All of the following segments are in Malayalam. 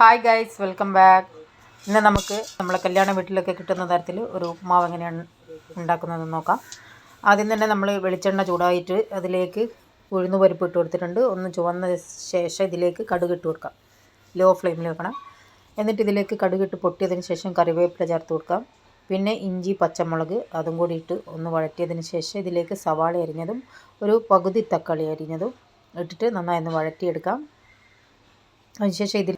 Hi guys, welcome back. ഇന്ന് നമുക്ക് നമ്മളെ കല്യാണ വീട്ടിലൊക്കെ കിട്ടുന്ന തരത്തിൽ ഒരു ഉപ്മാവ് എങ്ങനെയാണ് ഉണ്ടാക്കുന്നതെന്ന് നോക്കാം. ആദ്യം തന്നെ നമ്മൾ വെളിച്ചെണ്ണ ചൂടായിട്ട് അതിലേക്ക് ഉഴുന്ന് പരിപ്പ് ഇട്ട് കൊടുത്തിട്ടുണ്ട്. ഒന്ന് ചുവന്ന ശേഷം ഇതിലേക്ക് കടുക് ഇട്ട് കൊടുക്കാം. ലോ ഫ്ലെയിമിൽ വെക്കണം. എന്നിട്ട് ഇതിലേക്ക് കടുകിട്ട് പൊട്ടിയതിന് ശേഷം കറിവേപ്പില ചേർത്ത് കൊടുക്കാം. പിന്നെ ഇഞ്ചി പച്ചമുളക് അതും കൂടി ഇട്ട് ഒന്ന് വഴറ്റിയതിന് ശേഷം ഇതിലേക്ക് സവാള അരിഞ്ഞതും ഒരു പകുതി തക്കാളി അരിഞ്ഞതും ഇട്ടിട്ട് നന്നായി ഒന്ന് വഴറ്റിയെടുക്കാം. അതിനുശേഷം ഇതിൽ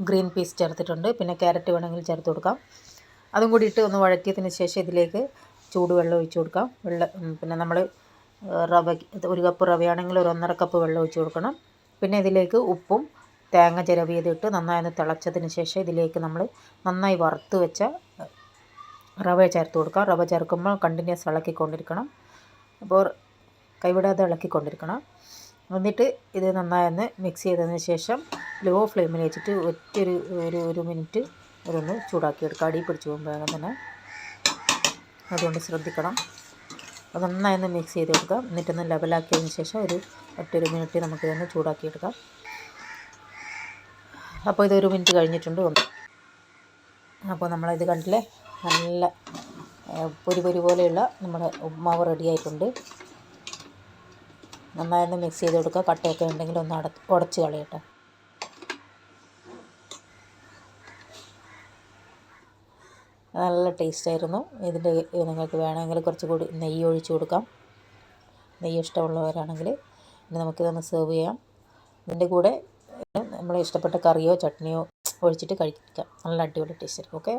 ഗ്രീൻ പീസ് ചേർത്തിട്ടുണ്ട്. പിന്നെ ക്യാരറ്റ് വേണമെങ്കിൽ ചേർത്ത് കൊടുക്കാം. അതും കൂടി ഇട്ട് ഒന്ന് വഴറ്റിയതിന് ശേഷം ഇതിലേക്ക് ചൂടുവെള്ളം ഒഴിച്ച് കൊടുക്കാം. പിന്നെ നമ്മൾ ഒരു കപ്പ് റവയാണെങ്കിൽ ഒരു 1.5 കപ്പ് വെള്ളം ഒഴിച്ച് കൊടുക്കണം. പിന്നെ ഇതിലേക്ക് ഉപ്പും തേങ്ങ ചിരവിയതിട്ട് നന്നായി ഒന്ന് തിളച്ചതിന് ശേഷം ഇതിലേക്ക് നമ്മൾ നന്നായി വറുത്ത് വെച്ച റവ ചേർത്ത് കൊടുക്കാം. റവ ചേർക്കുമ്പോൾ കണ്ടിന്യൂസ് ഇളക്കിക്കൊണ്ടിരിക്കണം. അപ്പോൾ കൈവിടാതെ ഇളക്കിക്കൊണ്ടിരിക്കണം. എന്നിട്ട് ഇത് നന്നായി ഒന്ന് മിക്സ് ചെയ്തതിന് ശേഷം ലോ ഫ്ലെയിമിൽ വെച്ചിട്ട് ഒരു മിനിറ്റ് അതൊന്ന് ചൂടാക്കിയെടുക്കുക. അടി പിടിച്ച് പോകുമ്പോൾ വേഗം തന്നെ, അതുകൊണ്ട് ശ്രദ്ധിക്കണം. അത് നന്നായി ഒന്ന് മിക്സ് ചെയ്ത് കൊടുക്കുക. എന്നിട്ടൊന്ന് ലെവലാക്കിയതിന് ശേഷം ഒറ്റൊരു മിനിറ്റ് നമുക്കിതൊന്ന് ചൂടാക്കിയെടുക്കാം. അപ്പോൾ ഇതൊരു മിനിറ്റ് കഴിഞ്ഞിട്ടുണ്ട്. അപ്പോൾ നമ്മളിത് കണ്ടില്ലേ, നല്ല പൊരി പോലെയുള്ള നമ്മുടെ ഉപ്മാവ് റെഡി ആയിട്ടുണ്ട്. നന്നായി ഒന്ന് മിക്സ് ചെയ്ത് കൊടുക്കുക. കട്ടയൊക്കെ ഉണ്ടെങ്കിൽ ഒന്ന് ഉടച്ച് കളയട്ടെ. നല്ല ടേസ്റ്റായിരുന്നു. ഇതിൻ്റെ നിങ്ങൾക്ക് വേണമെങ്കിൽ കുറച്ചുകൂടി നെയ്യ് ഒഴിച്ച് കൊടുക്കാം. നെയ്യ് ഇഷ്ടമുള്ളവരാണെങ്കിൽ ഇനി നമുക്കിതൊന്ന് സെർവ് ചെയ്യാം. ഇതിൻ്റെ കൂടെ നമ്മൾ ഇഷ്ടപ്പെട്ട കറിയോ ചട്നിയോ ഒഴിച്ചിട്ട് കഴിക്കാം. നല്ല അടിപൊളി ടേസ്റ്റ് ആയിരിക്കും. ഓക്കെ.